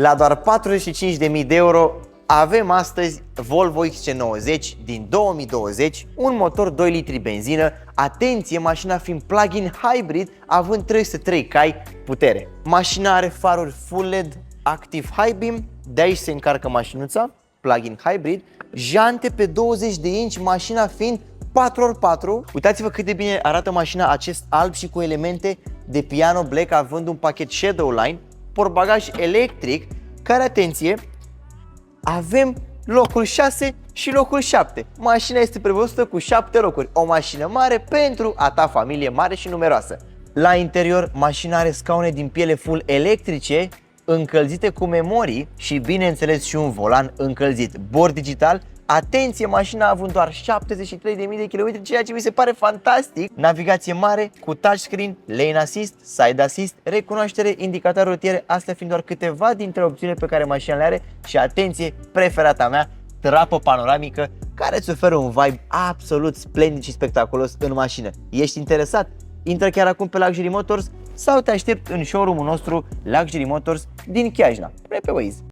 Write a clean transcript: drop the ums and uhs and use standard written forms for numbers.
La doar 45.000 de euro avem astăzi Volvo XC90 din 2020, un motor 2 litri benzină, atenție, mașina fiind plug-in hybrid, având 303 cai putere. Mașina are faruri full LED Active High Beam, de aici se încarcă mașinuța, plug-in hybrid, jante pe 20 de inch, mașina fiind 4x4. Uitați-vă cât de bine arată mașina, acest alb și cu elemente de piano black, având un pachet Shadowline, portbagaj electric, care, atenție, avem locul 6 și locul 7. Mașina este prevăzută cu 7 locuri, o mașină mare pentru a ta familie mare și numeroasă. La interior, mașina are scaune din piele full electrice, încălzite cu memorii și, bineînțeles, și un volan încălzit. Bord digital. Atenție, mașina având doar 73.000 de km, ceea ce mi se pare fantastic. Navigație mare cu touchscreen, lane assist, side assist, recunoaștere, indicator rutiere, astea fiind doar câteva dintre opțiunile pe care mașina le are. Și atenție, preferata mea, trapă panoramică, care îți oferă un vibe absolut splendid și spectaculos în mașină. Ești interesat? Intră chiar acum pe Luxury Motors sau te aștept în showroom-ul nostru Luxury Motors din Chiajna. Pune pe Waze.